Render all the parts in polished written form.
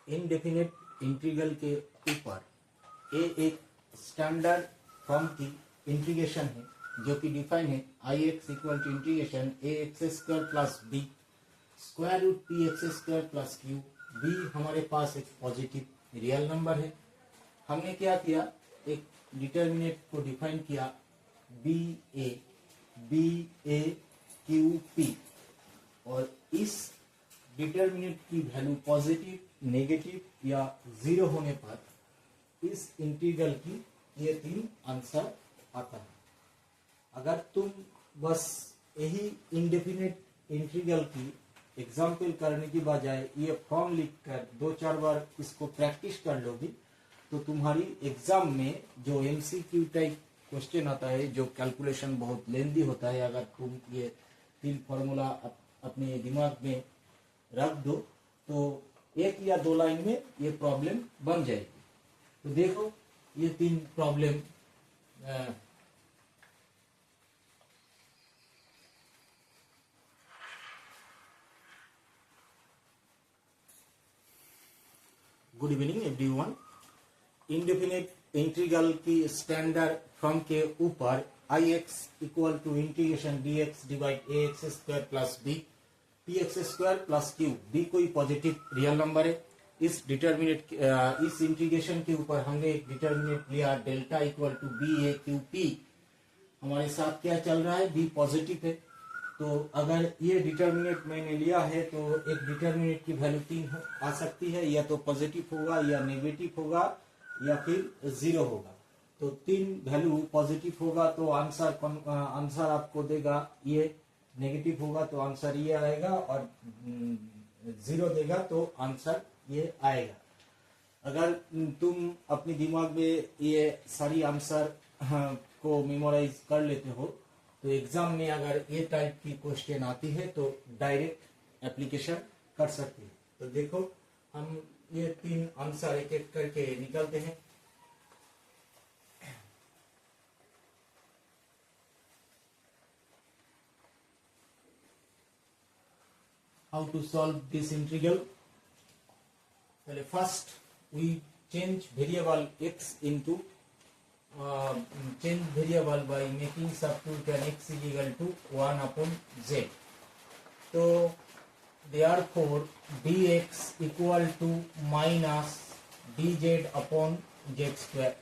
Indefinite integral के ऊपर ए एक स्टैंडर्ड फॉर्म की इंटीग्रेशन है जो कि डिफाइन है I x equal to integration a x square plus b square root p x square plus q. B हमारे पास एक पॉजिटिव रियल नंबर है। हमने क्या किया, एक डिटर्मिनेंट को डिफाइन किया बी ए क्यू पी, और इस डिटर्मिनेंट की वैल्यू पॉजिटिव, नेगेटिव या जीरो होने पर इस इंटीग्रल की ये तीन आंसर आता है। अगर तुम बस यही इंडेफिनेट इंटीग्रल की एग्जाम्पल करने की बजाय ये फॉर्म लिखकर दो चार बार इसको प्रैक्टिस कर लोगी तो तुम्हारी एग्जाम में जो एमसीक्यू टाइप क्वेश्चन आता है, जो कैलकुलेशन बहुत लेंदी होता है, अगर तुम ये तीन फॉर्मूला अपने दिमाग में रख दो तो एक या दो लाइन में ये प्रॉब्लम बन जाएगी। तो देखो ये तीन problem good evening everyone. Indefinite integral की स्टैंडर्ड फॉर्म के ऊपर I x equal to integration d x divide a x square plus b p x square plus q. B कोई पॉजिटिव रियल नंबर है। इस डिटर्मिनेट इस integration के ऊपर हमने एक डिटर्मिनेट लिया delta equal to b a q p. हमारे साथ क्या चल रहा है, बी पॉजिटिव है। तो अगर ये डिटर्मिनेट मैंने लिया है तो एक डिटर्मिनेट की वैल्यू तीन आ सकती है, या तो पॉजिटिव होगा या नेगेटिव होगा या फिर जीरो होगा। तो तीन वैल्यू पॉजिटिव होगा तो आंसर आपको देगा ये, नेगेटिव होगा तो आंसर ये आएगा, और जीरो देगा तो आंसर ये आएगा। अगर तुम अपने दिमाग में ये सारी आंसर को मेमोराइज कर लेते हो तो एग्जाम में अगर ये टाइप की क्वेश्चन आती है तो डायरेक्ट एप्लीकेशन कर सकते हैं। तो देखो हम ये तीन आंसर एक एक करके निकालते हैं। How to solve this integral? Well, first we change variable x into change variable by making substitute an x is equal to 1 upon z. So therefore dx equal to minus dz upon z square.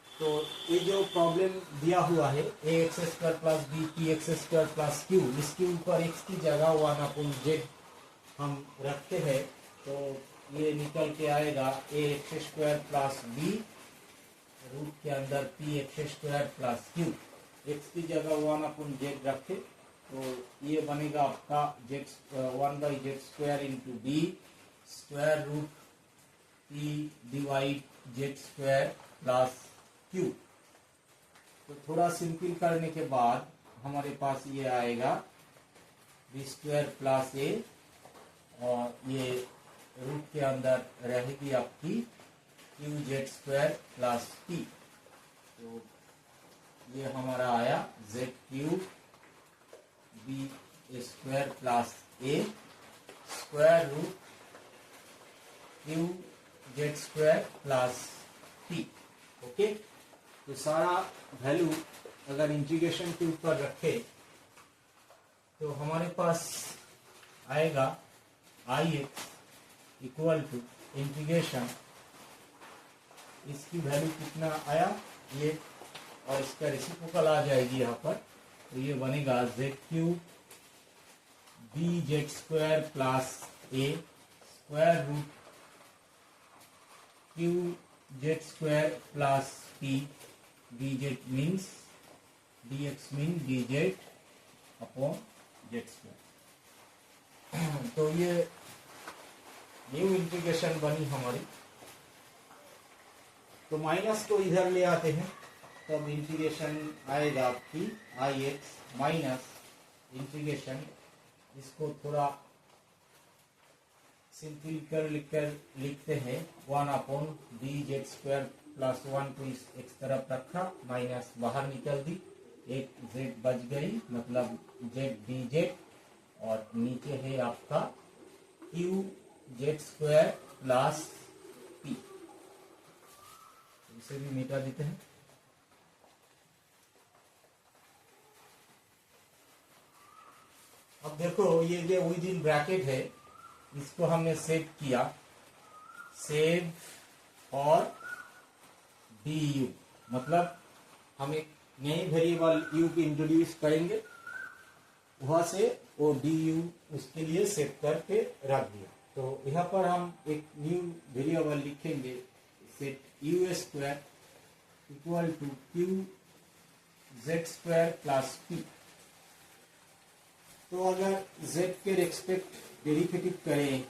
तो ये जो problem दिया हुआ है a x square plus b p x square plus q, इसके ऊपर x की जगह 1 अपॉन जेड हम रखते हैं तो ये निकल के आएगा a x square plus b root के अंदर p x square plus q. X की जगह 1 अपॉन जेड रखे तो ये बनेगा आपका z 1 by z square into b square root p divide z square plus q. तो थोड़ा सिंपल करने के बाद हमारे पास ये आएगा बी स्क्वायर प्लस ए, और ये रूट के अंदर रहेगी आपकी q z square plus p. तो ये हमारा आया z q b square plus a square root q z square plus p. Okay, तो सारा वैल्यू अगर इंटीग्रेशन के ऊपर रखे तो हमारे पास आएगा आई एक्स इक्वल टू इंटीग्रेशन, इसकी वैल्यू कितना आया ये, और इसका रेसिप्रोकल आ जाएगी यहाँ पर, तो ये बनेगा z q b z square plus a square root q z square plus p dz means dx mean dz upon z square। तो ये न्यू इंटीग्रेशन बनी हमारी। तो माइनस को इधर ले आते हैं तब इंटीग्रेशन आएगा आपकी आई एक्स माइनस इंटीग्रेशन, इसको थोड़ा सिंपल कर लिखते हैं 1 upon D Z square plus 1 को इस एक तरफ रखा, माइनस बाहर निकल दी, एक जेड बच गई, मतलब जेड डी जेड, और नीचे है आपका Q z square plus P, इसे भी मिटा देते हैं। अब देखो ये जो विद इन ब्रैकेट है इसको हमने सेव किया, सेव और डी यू, मतलब हम एक नई वेरिएबल यू की इंट्रोड्यूस करेंगे, वहां से वो डी यू उसके लिए सेव करके रख दिया। तो यहाँ पर हम एक न्यू वेरिएबल लिखेंगे, set u square equal to q z square plus p. तो अगर z के रेस्पेक्ट डेरिवेटिव करें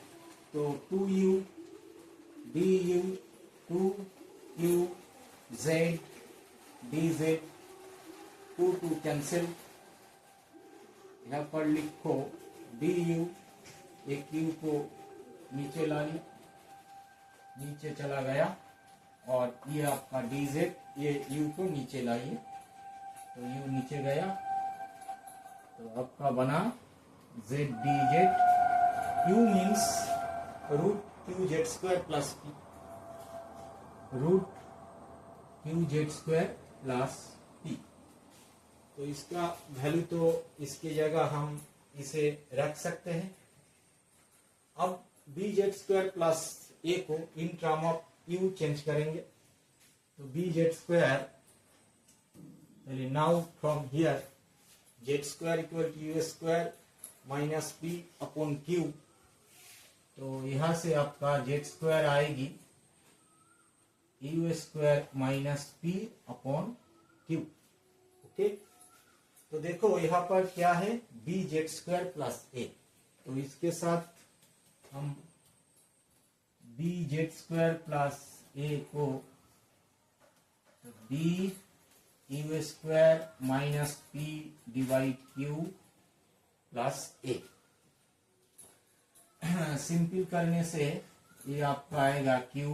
तो 2u du 2u z dz 2 cancel, यहाँ पर लिखो du, एक u को नीचे ला लिया, नीचे चला गया, और ये आपका dz, ये u को नीचे लाइए तो u नीचे गया, तो आपका बना z dz, q means root q z square plus p, root q z square plus p. तो इसका वैल्यू तो इसकी जगह हम इसे रख सकते हैं। अब b z square plus a को in term of u change करेंगे, तो b z square, now from here z square equal to u square minus p upon q, तो यहां से आपका जेड स्क्वायर आएगी u square minus p upon q. Okay, तो देखो यहाँ पर क्या है, b z square plus a, तो इसके साथ हम b z square plus a को b u square minus p divide q plus a, simple करने से ये आपका आएगा q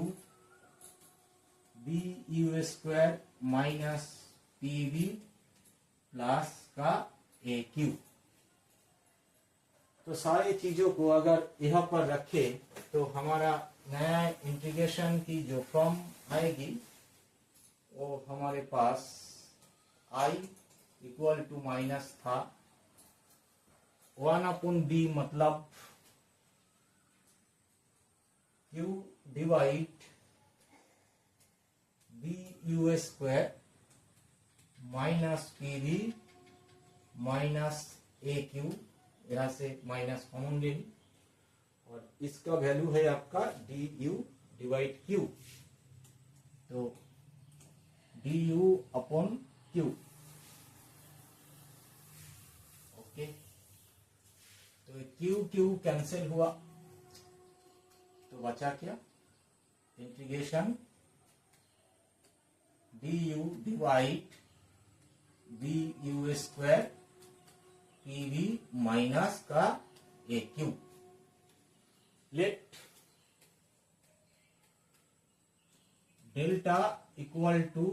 b u square minus p b plus का ए क्यू। तो सारी चीजों को अगर यहाँ पर रखे तो हमारा नया इंटीग्रेशन की जो फॉर्म आएगी वो हमारे पास i इक्वल टू माइनस था 1 अपॉन बी, मतलब q divide b u square minus p b minus a q, यहां से माइनस कॉमन ले ली, और इसका वैल्यू है आपका डी यू डिवाइड क्यू, तो d u upon q. Okay, तो क्यू क्यू कैंसिल हुआ, तो बचा क्या, integration d u divide b u square p b minus का a q. Let delta equal to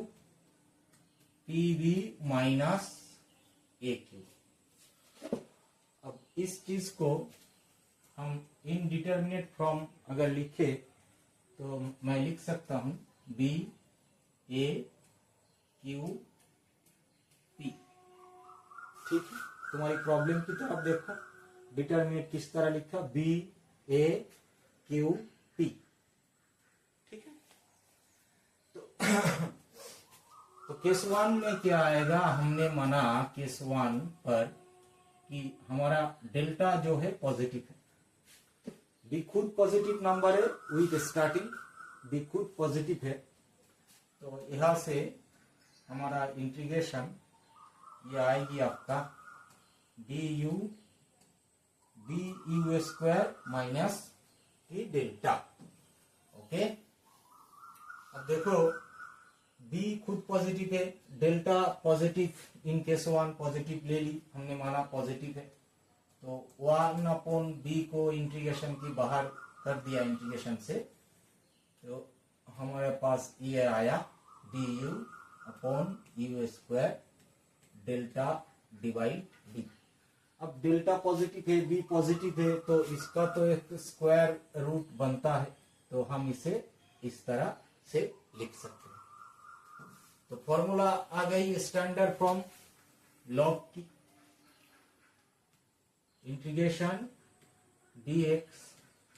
p b minus a q. अब इस चीज को हम इनडिटर्मिनेट फॉर्म अगर लिखे तो मैं लिख सकता हूं बी ए क्यू पी। ठीक है, तुम्हारी प्रॉब्लम की तरफ देखो, डिटर्मिनेट किस तरह लिखा, बी ए क्यू पी। ठीक है, तो केस वन में क्या आएगा, हमने माना केस वन पर कि हमारा डेल्टा जो है पॉजिटिव है, बी खुद पॉजिटिव नंबर है विथ स्टार्टिंग, बी खुद पॉजिटिव है, तो यहां से हमारा इंटीग्रेशन ये आएगी आपका d u b u square minus e delta. Okay, अब देखो बी खुद पॉजिटिव है, delta positive, in case one positive ले ली, हमने माना पॉजिटिव है, तो 1 अपॉन बी को इंटीग्रेशन की बाहर कर दिया इंटीग्रेशन से, तो हमारे पास ये आया d u upon u square delta divide b. अब डेल्टा पॉजिटिव है, बी पॉजिटिव है, तो इसका तो एक स्क्वायर रूट बनता है, तो हम इसे इस तरह से लिख सकते हैं। तो फॉर्मूला आ गई स्टैंडर्ड फॉर्म लॉग की, integration dx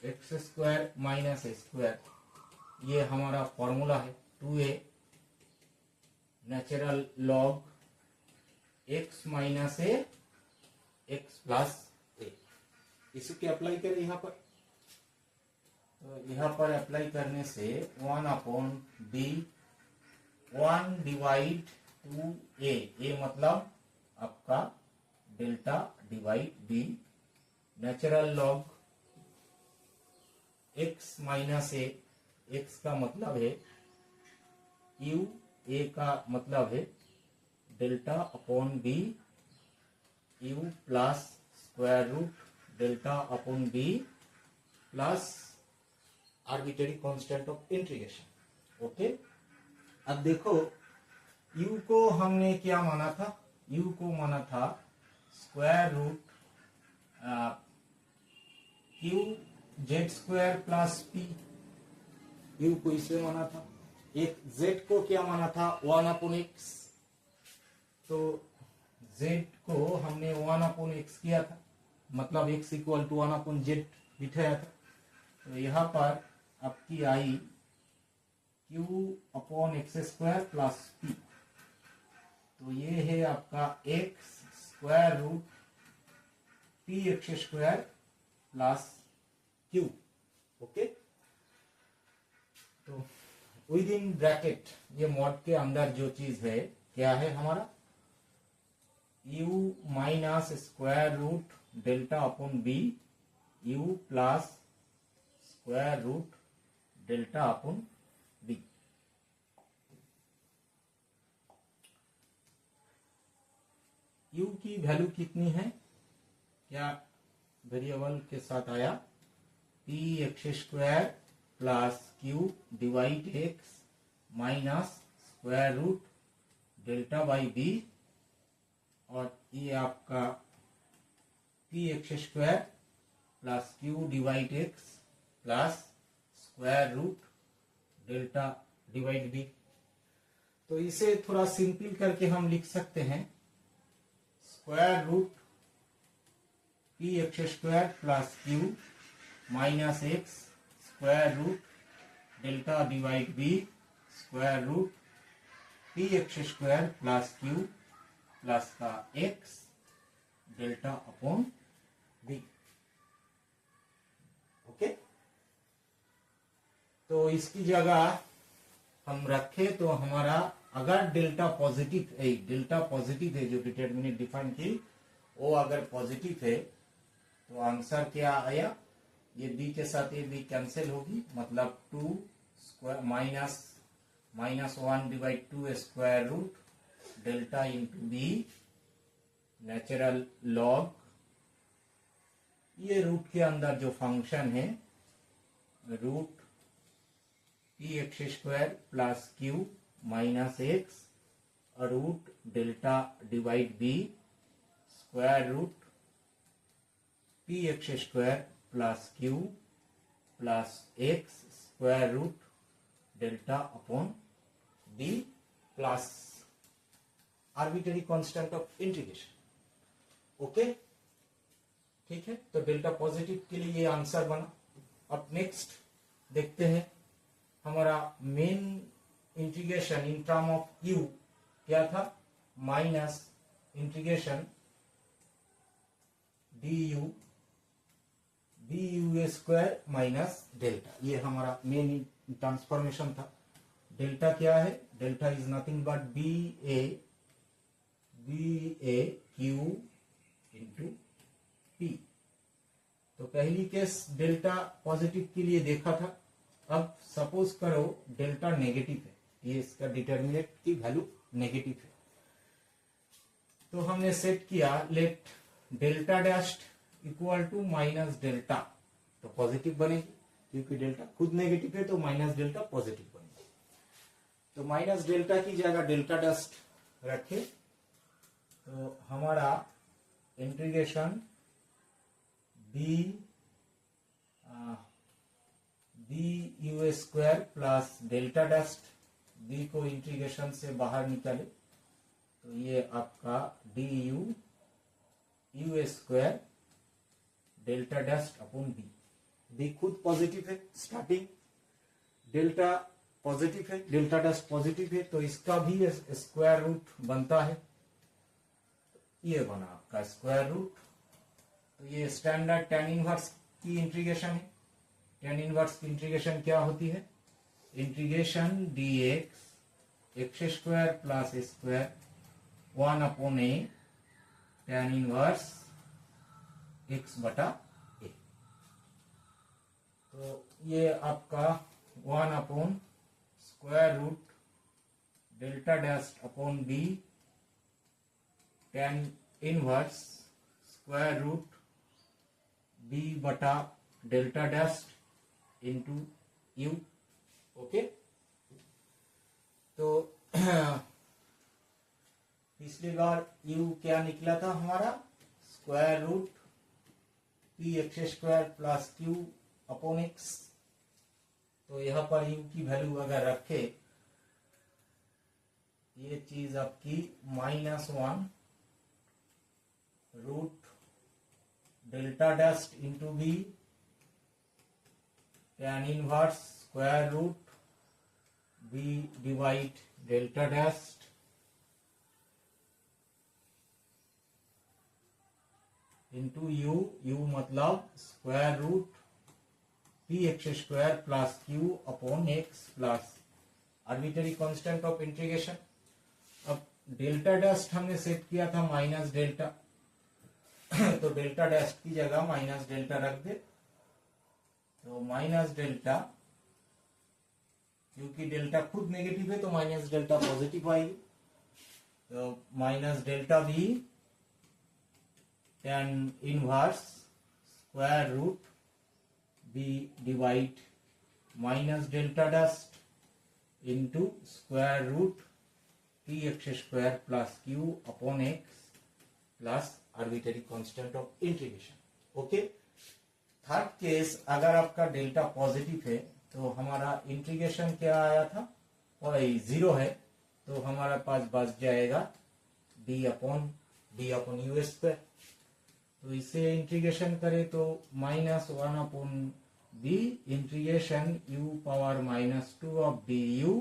x square minus square, ये हमारा फॉर्मूला है 2a natural log x minus a x plus a. इसके अप्लाई करें यहाँ पर, तो यहाँ पर अप्लाई करने से 1/b 1 डिवाइड 2a, ए मतलब आपका delta divide b natural log x minus a, x का मतलब है u, a का मतलब है delta upon b u plus square root delta upon b plus arbitrary constant of integration. Okay, अब देखो u को हमने क्या माना था, u को माना था square root q z square plus p, u को इसे माना था। एक z को क्या माना था 1/x, तो z को हमने 1/x किया था, मतलब x इक्वल टू 1/z बिठाया था। तो यहाँ पर आपकी आई q/x स्क्वायर प्लस p, तो ये है आपका x square root px square plus q। Okay, तो विद इन ब्रैकेट ये मॉड के अंदर जो चीज है क्या है हमारा u minus square root delta upon b u plus square root delta upon b। u की वैल्यू कितनी है, क्या वेरिएबल के साथ आया p x square plus q divide x minus square root delta by b, और ये आपका p x square plus q divide x plus square root delta divide b. तो इसे थोड़ा सिंपल करके हम लिख सकते हैं square root p x square plus q minus x square root delta divide b square root p x square plus q plus का x delta upon b. Okay, तो इसकी जगह हम रखे तो हमारा अगर डेल्टा पॉजिटिव है जो डिटरमिनेंट डिफाइन की वो अगर पॉजिटिव है तो आंसर क्या आया, ये b के साथ ये b कैंसिल होगी, मतलब 2 square minus 1 divide 2 square root delta into b natural log, ये रूट के अंदर जो फंक्शन है root p x square plus q minus x root delta divide b square root p x square plus q plus x square root delta upon b plus arbitrary constant of integration. Okay, ठीक है, तो delta positive के लिए ये answer बना। अब next देखते हैं हमारा main integration in term of u क्या था, minus integration du square minus delta, ये हमारा मेन ट्रांसफॉर्मेशन था। डेल्टा क्या है, delta is nothing but b a q into p. तो पहली केस डेल्टा पॉजिटिव के लिए देखा था, अब सपोज करो डेल्टा नेगेटिव है, ये इसका डिटरमिनेंट की वैल्यू नेगेटिव है, तो हमने सेट किया let delta dash equal to minus delta, तो पॉजिटिव बनेगी क्योंकि डेल्टा खुद नेगेटिव है, तो माइनस डेल्टा पॉजिटिव बनेगी। तो माइनस डेल्टा की जगह डेल्टा डैश रखे तो हमारा integration b u square plus delta dash, b को इंटीग्रेशन से बाहर निकाले तो ये आपका d u square delta dash upon b. B खुद पॉजिटिव है, स्टार्टिंग डेल्टा पॉजिटिव है, डेल्टा डस्ट पॉजिटिव है, तो इसका भी स्क्वायर रूट बनता है। ये बना आपका स्क्वायर रूट। तो ये स्टैंडर्ड tan इनवर्स की इंटीग्रेशन है। tan इनवर्स की इंटीग्रेशन क्या होती है? Integration dx x square plus square 1 upon a tan inverse x बटा a। तो ये आपका 1 upon square root delta dash upon b tan inverse square root b बटा delta dash into u. Okay, तो पिछली बार u क्या निकला था हमारा? Square root p x square plus q upon x. तो यहाँ पर u की वैल्यू अगर रखे, ये चीज आपकी -1 root delta dash into b tan inverse square root b divide delta dash into u मतलब square root p x square plus q upon x plus arbitrary constant of integration. अब delta dash हमने set किया था minus delta, तो delta dash की जगह minus delta रख दे। तो माइनस डेल्टा, क्योंकि डेल्टा खुद नेगेटिव है तो माइनस डेल्टा पॉजिटिव आएगी। तो माइनस डेल्टा भी tan inverse square root b divide minus delta dash into square root p x square plus q upon x plus arbitrary constant of integration. Okay, third case, अगर आपका delta positive है तो हमारा integration क्या आया था? और 0 है, तो हमारे पास बच जाएगा d अपॉन यू स्क्वायर। तो इसे इंटीग्रेशन करें तो -1 upon b integration u power -2 of du।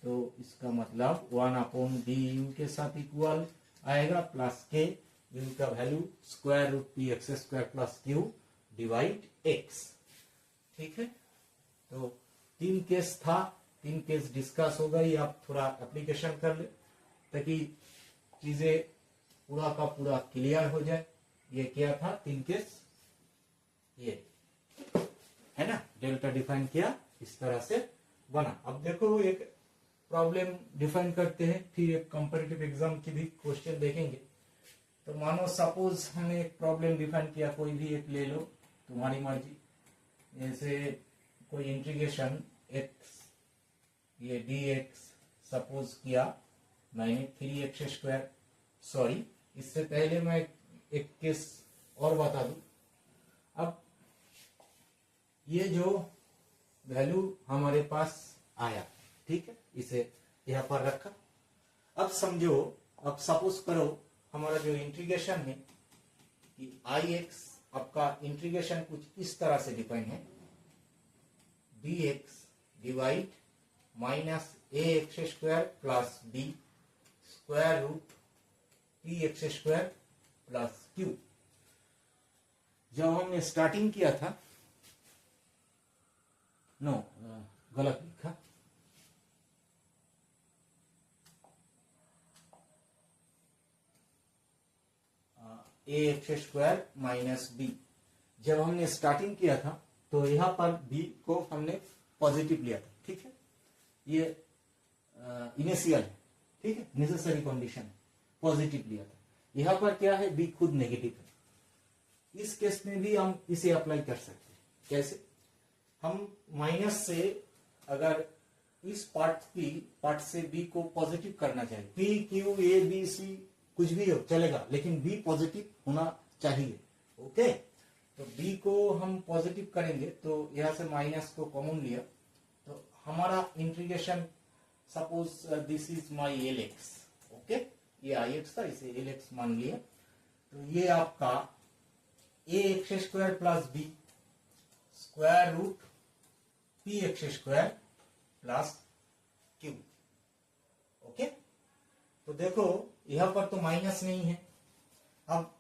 तो इसका मतलब 1 अपॉन du के साथ इक्वल आएगा प्लस के u का value square root p x square plus q divide x. ठीक है, तो 3 केस था, 3 केस डिस्कस हो गई। आप थोड़ा एप्लीकेशन कर ले ताकि चीजें पूरा का पूरा क्लियर हो जाए। ये क्या था? 3 केस, ये है ना, डेल्टा डिफाइन किया, इस तरह से बना। अब देखो एक प्रॉब्लम डिफाइन करते हैं, फिर एक कॉम्पिटिटिव एग्जाम की भी क्वेश्चन देखेंगे। तो मानो सपोज हमने एक प्रॉब्लम डिफाइन किया, कोई भी एक ले लो, तुम्हारी मर्जी। जैसे कोई इंटीग्रेशन x, ये dx सपोज किया मैंने 3x स्क्वायर। सॉरी, इससे पहले मैं एक केस और बता दूं। अब ये जो वैल्यू हमारे पास आया, ठीक है, इसे यहाँ पर रखा। अब समझो, अब सपोज करो हमारा जो इंटीग्रेशन है कि ix आपका इंटीग्रेशन कुछ इस तरह से डिफाइन है, dx divide minus a x square plus b square root p x square plus q. जब हमने स्टार्टिंग किया था, नो गलत लिखा, a x square minus b, जब हमने स्टार्टिंग किया था तो यहाँ पर बी को हमने पॉजिटिव लिया था। ठीक है, ये इनिशियल है, ठीक है, नेसेसरी कंडीशन है, पॉजिटिव लिया था। यहाँ पर क्या है? बी खुद नेगेटिव है। इस केस में भी हम इसे अप्लाई कर सकते हैं। कैसे? हम माइनस से अगर इस पार्ट से बी को पॉजिटिव करना चाहिए, p q a b c कुछ भी हो चलेगा, लेकिन बी पॉजिटिव होना चाहिए। ओके, तो बी को हम पॉजिटिव करेंगे तो यहां से माइनस को कॉमन लिया हमारा integration, suppose this is my L x, okay, ये आई एक्स था, इसे एल एक्स मान लिया। तो ये आपका a x square plus b square root p x square plus q, okay. तो देखो यहां पर तो माइनस नहीं है। अब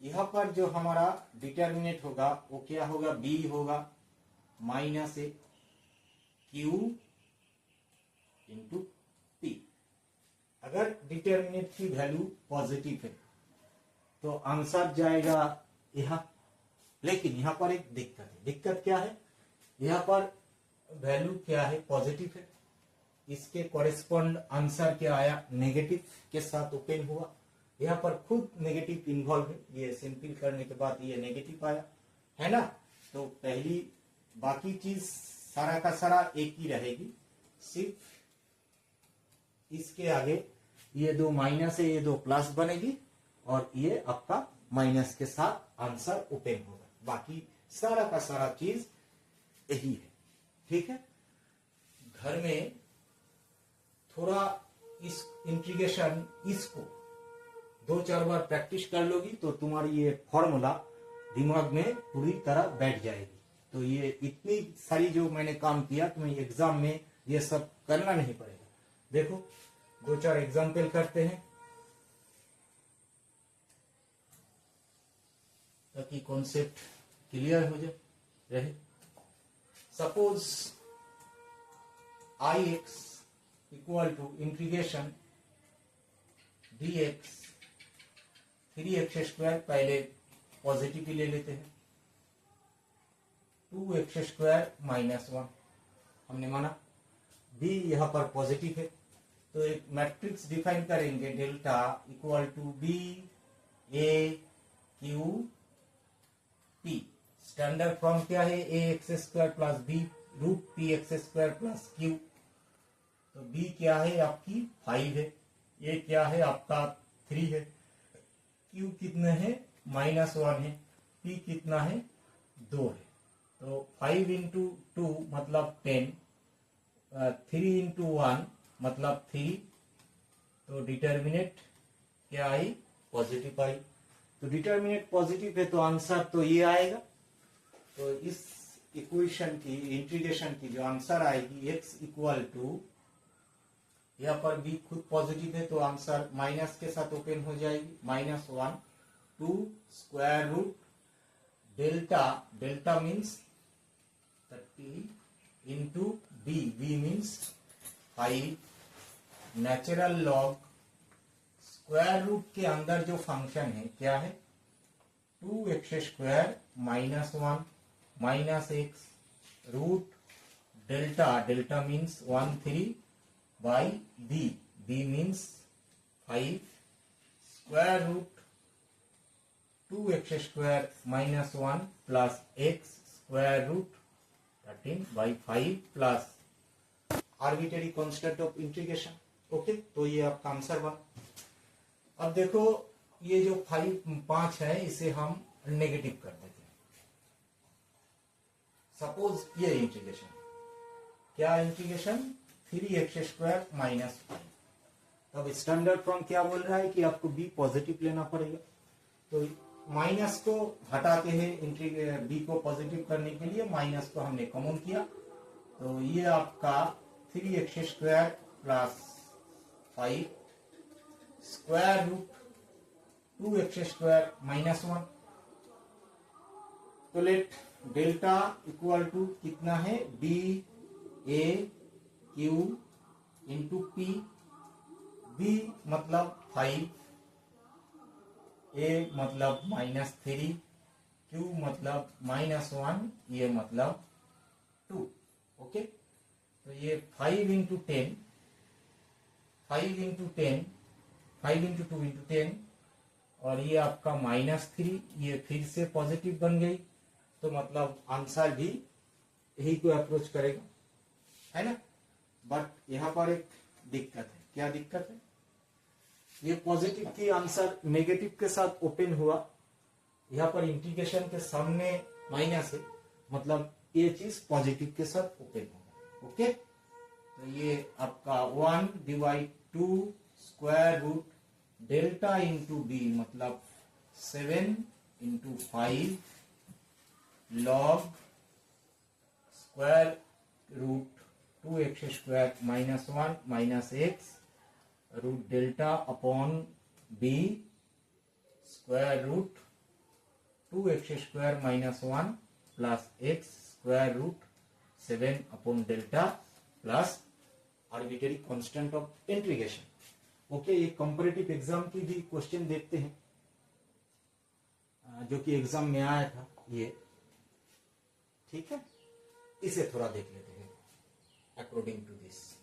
यहां पर जो हमारा डिटर्मिनेंट होगा वो क्या होगा, बी होगा minus a q into P. अगर डिटर्मिनेंट की वैल्यू पॉजिटिव है तो आंसर जाएगा यहां, लेकिन यहां पर एक दिक्कत है। दिक्कत क्या है, यहां पर वैल्यू क्या है, पॉजिटिव है, इसके कॉरेस्पॉन्ड आंसर क्या आया, नेगेटिव के साथ ओपन हुआ। यहाँ पर खुद नेगेटिव इन्वॉल्व है, ये सिंपल करने के बाद ये नेगेटिव आया है ना। तो पहली बाकी चीज सारा का सारा एक ही रहेगी, सिर्फ इसके आगे ये दो माइनस है, ये दो प्लस बनेगी और ये आपका माइनस के साथ आंसर ओपन होगा। बाकी सारा का सारा चीज यही है, ठीक है। घर में थोड़ा इस इंटीग्रेशन इसको 2-4 बार प्रैक्टिस कर लोगी तो तुम्हारी ये फॉर्मूला दिमाग में पूरी तरह बैठ जाएगी। तो ये इतनी सारी जो मैंने काम किया तुम्हें एग्जाम में ये सब करना नहीं पड़ेगा। देखो 2-4 एग्जाम्पल करते हैं ताकि कॉन्सेप्ट क्लियर हो जाए रहे। Suppose I x equal to integration d x 3x square, पहले पॉजिटिव ही ले लेते हैं, 2x स्क्वायर माइनस 1 हमने माना, b यहाँ पर पॉजिटिव है तो एक मैट्रिक्स डिफाइन करेंगे, delta equal to b a q p. Standard form क्या है, a x square plus b root p x square plus q. तो b क्या है आपकी 5 है, a क्या है आपका 3 है, Q कितने है -1 है, P कितना है 2 है। तो 5 इंटू 2 मतलब 10, 3 इंटू 1 मतलब 3। तो डिटर्मिनेंट क्या आई, पॉजिटिव आई। तो डिटर्मिनेंट पॉजिटिव है तो आंसर तो ये आएगा। तो इस इक्वेशन की इंटीग्रेशन की जो आंसर आएगी x इक्वल टू, यहाँ पर b खुद पॉजिटिव है तो आंसर माइनस के साथ ओपन हो जाएगी, -1 2 square root delta, delta means 30 into b, b means 5 natural log square root के अंदर जो फंक्शन है क्या है 2x square -1 minus x root delta, delta means 1/3 by b, b means 5 square root 2x square minus 1 plus x square root 13 by 5 plus arbitrary constant of integration, okay. तो ये आपका answer बना। अब देखो ये जो 5 है इसे हम नेगेटिव कर देते हैं। सपोज ये इंटीग्रेशन, क्या इंटीग्रेशन 3x स्क्वायर माइनस 5। तब स्टैंडर्ड फॉर्म क्या बोल रहा है कि आपको b पॉजिटिव लेना पड़ेगा। तो माइनस को हटाते हैं, b को पॉजिटिव करने के लिए माइनस को हमने कॉमन किया। तो ये आपका 3x square plus 5 square root 2x square -1। तो लेट डेल्टा इक्वल टू कितना है, b a Q into P, b मतलब 5, a मतलब -3, q मतलब -1, ये मतलब 2, ओके। तो ये 5 इंटू 10, 5 इंटू 10, 5 इंटू 2 इंटू 10 और ये आपका -3, ये फिर से पॉजिटिव बन गई। तो मतलब आंसर भी यही को अप्रोच करेगा, है ना। बट यहाँ पर एक दिक्कत है, क्या दिक्कत है, ये पॉजिटिव की आंसर नेगेटिव के साथ ओपन हुआ, यहाँ पर इंटीग्रेशन के सामने माइनस है, मतलब ये चीज पॉजिटिव के साथ ओपन होगा, ओके, तो ये आपका 1 divide 2 square root delta into b मतलब 7 into 5 log square root 2x square minus 1 minus x root delta upon b square root 2x square minus 1 plus x square root 7 upon delta plus arbitrary constant of integration. Okay, ये comparative exam की भी question देखते हैं, जो कि exam में आया था ये, ठीक है, इसे थोड़ा देख लेते हैं अकॉर्डिंग टू दिस।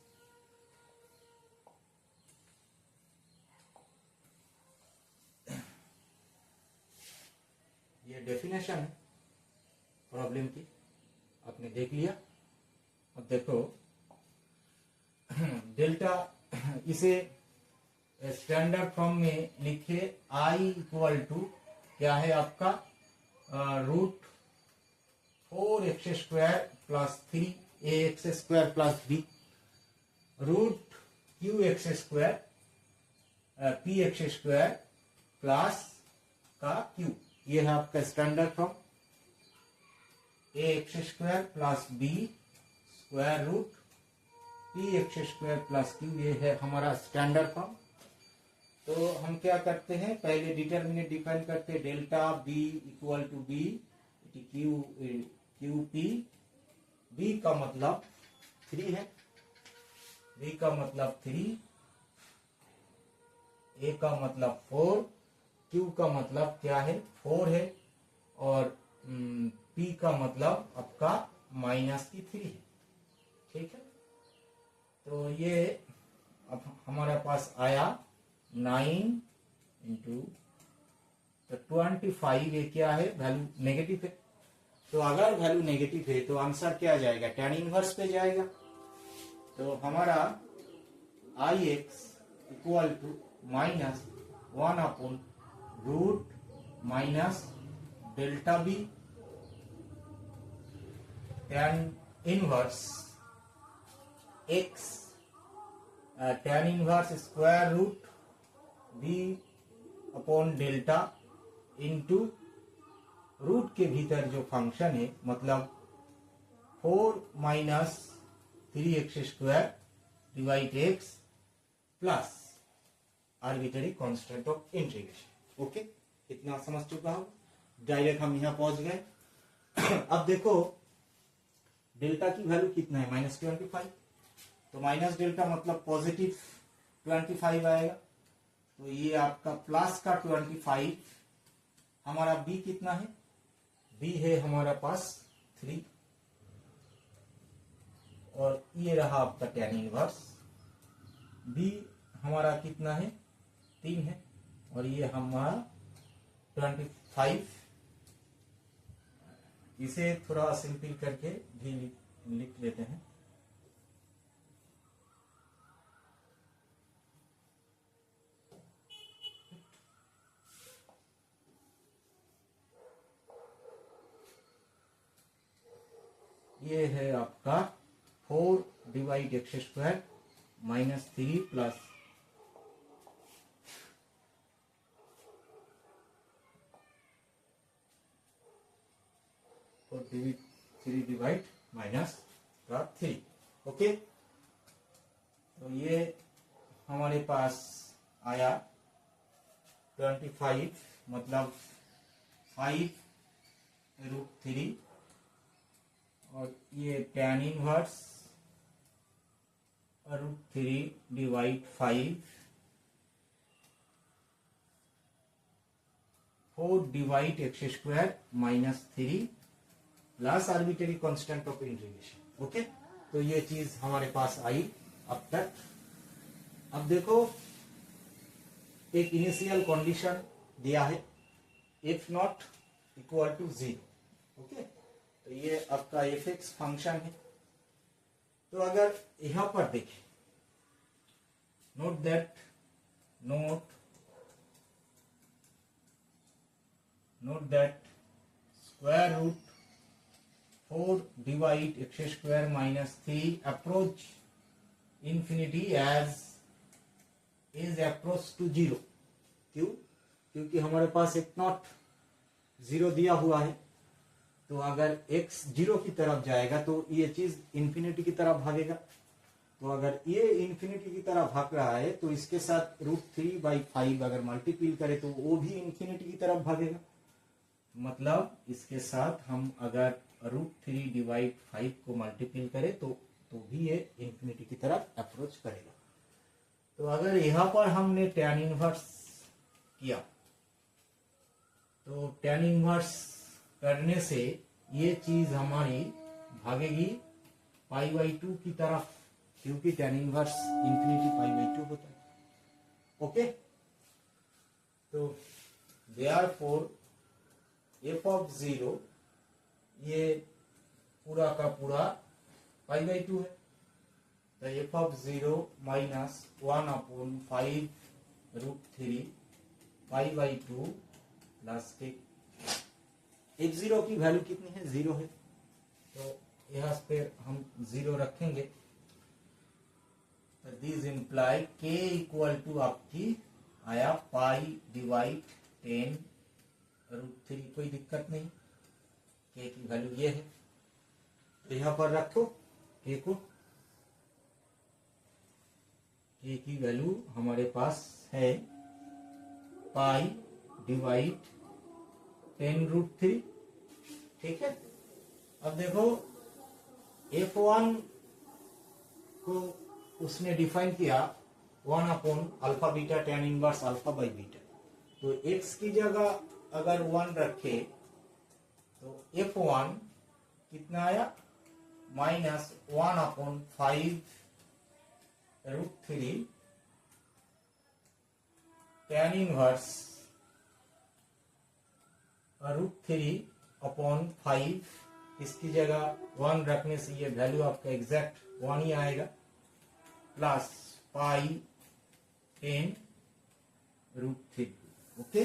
ये डेफिनेशन है प्रॉब्लम की, आपने देख लिया। अब देखो डेल्टा, इसे स्टैंडर्ड फॉर्म में लिखे आई इक्वल टू क्या है आपका root 4x square plus 3ax square plus b root qx square px square plus का q, ये है आपका standard form. ax square plus b square root px square plus q, ये है हमारा स्टैंडर्ड फॉर्म। तो हम क्या करते हैं, पहले डिटरमिनेंट डिफाइन करते हैं, delta b equal to b q p, b का मतलब 3 है, b का मतलब 3, a का मतलब 4, q का मतलब क्या है 4 है, और p का मतलब आपका माइनस की 3 है, ठीक है। तो ये अब हमारे पास आया 9 इंटू 25, ये क्या है वैल्यू नेगेटिव है, तो अगर वैल्यू नेगेटिव है तो आंसर क्या जाएगा, tan इनवर्स पे जाएगा। तो हमारा I x equal to minus 1 upon root minus delta b tan inverse x tan inverse square root b upon delta into root के भीतर जो फंक्शन है मतलब 4 minus 3x square divide x plus arbitrary constant of integration. Okay, इतना समझ चुका हूं, direct हम यहां पहुंच गए। अब देखो डेल्टा की वैल्यू कितना है -25, तो माइनस डेल्टा मतलब पॉजिटिव 25 आएगा, तो ये आपका प्लस का 25, हमारा b कितना है, b है हमारा पास 3, और ये रहा आपका tan इनवर्स, b हमारा कितना है 3 है, और ये हमारा 25, इसे थोड़ा सिंपल करके भी लिख लेते हैं। ये है आपका 4 divide x square minus 3 plus 3 divide minus का 3। ओके, तो ये हमारे पास आया 25 मतलब 5√3, और ये tan inverse √3 divide 5, 4 divide x square minus 3 plus arbitrary constant of integration. Okay, तो ये चीज हमारे पास आई अब तक। अब देखो एक इनिशियल कंडीशन दिया है f not equal to 0। Okay, तो ये आपका fx फंक्शन है। तो अगर यहां पर देखें, note that square root 4 divide x square minus 3 approach infinity as is approach to 0। क्यों? क्योंकि हमारे पास एक नॉट 0 दिया हुआ है, तो अगर x 0 की तरफ जाएगा तो ये चीज इंफिनिटी की तरफ भागेगा। तो अगर ये इंफिनिटी की तरफ भाग रहा है तो इसके साथ √3/5 अगर मल्टीप्लाई करें तो वो भी इंफिनिटी की तरफ भागेगा। मतलब इसके साथ हम अगर √3/5 को मल्टीप्लाई करें तो भी ये इंफिनिटी की तरफ अप्रोच करेगा। तो अगर यहाँ पर हमने tan इनवर्स किया तो tan इनवर्स करने से ये चीज हमारी भागेगी π/2 की तरफ, क्योंकि tan इनवर्स इंफिनिटी π/2 होता है। ओके, तो देयरफॉर f(0) ये पूरा का पूरा π/2 है। तो f(0) माइनस 1/5 √3 π/2 प्लस f(0) की वैल्यू कितनी है? 0 है। तो यहाँ पे हम 0 रखेंगे। तो this implies k equal to आपकी आया π/10 √3। कोई दिक्कत नहीं, k की वैल्यू ये है। तो यहाँ पर रखो k को, k की वैल्यू हमारे पास है π/10 √3। ठीक है। अब देखो f1 को उसने डिफाइन किया 1/α β tan इनवर्स α/β। तो x की जगह अगर 1 रखे तो f1 कितना आया? Minus 1/5 √3 tan inverse √3/5। इसकी जगह 1 रखने से ये वैल्यू आपका एग्जैक्ट 1 ही आएगा, प्लस π/10 √3। ओके,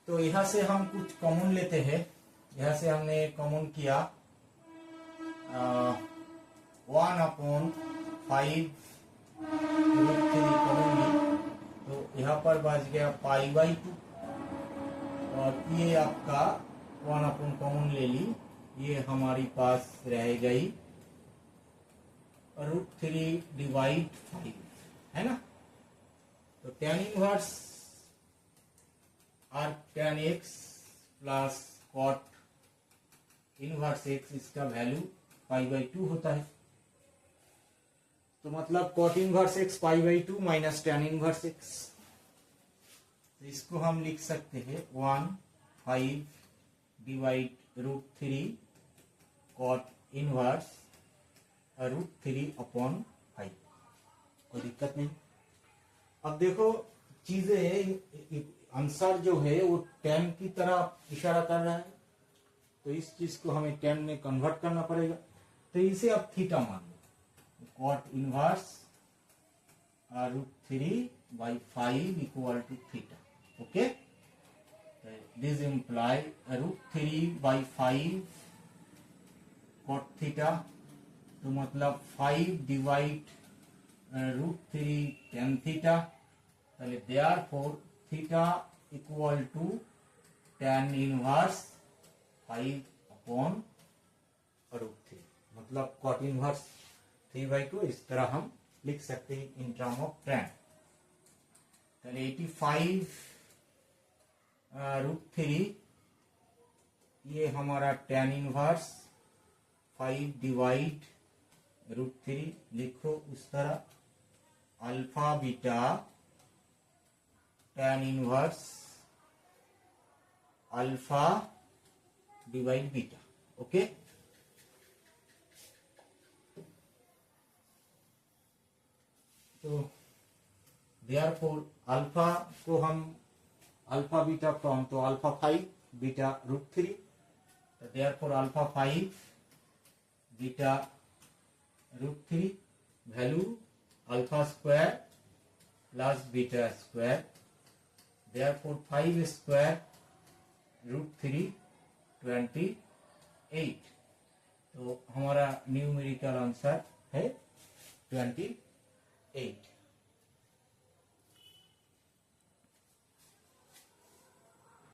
तो यहां से हम कुछ कॉमन लेते हैं। यहां से हमने कॉमन किया 1/5 √3 कॉमन ली, तो यहाँ पर बच गया π/2 और ये आपका 1 कॉमन ले ली, ये हमारी पास रह गई √3/5 है ना। तो tan इनवर्स और tan x plus cot inverse x, इसका वैल्यू π/2 होता है। तो मतलब cot inverse x π/2 minus tan inverse x। तो इसको हम लिख सकते हैं 1/5 √3 cot इनवर्स √3/5। कोई दिक्कत नहीं। अब देखो चीजें, आंसर जो है वो tan की तरह इशारा कर रहा है, तो इस चीज को हमें tan में कन्वर्ट करना पड़ेगा। तो इसे अब थीटा मान लो, cot inverse √3/5 equal to theta. Okay, this implies √3/5 cot theta, तो मतलब 5 डिवाइड √3 tan थीटा। पहले therefore theta equal to tan inverse 5/√3, मतलब cot इनवर्स 3/2। इस तरह हम लिख सकते हैं इन टर्म ऑफ tan। पहले 85 √3, ये हमारा tan इनवर्स 5 डिवाइड √3 लिखो उस तरह, alpha beta tan inverse alpha divide beta. Okay, तो देयरफॉर अल्फा को हम अल्फा बीटा फ्रॉम, तो अल्फा 5 बीटा √3, तो therefore alpha 5 beta √3 value alpha square plus beta square, therefore 5 square √3 28। तो हमारा न्यूमेरिकल आंसर है 28।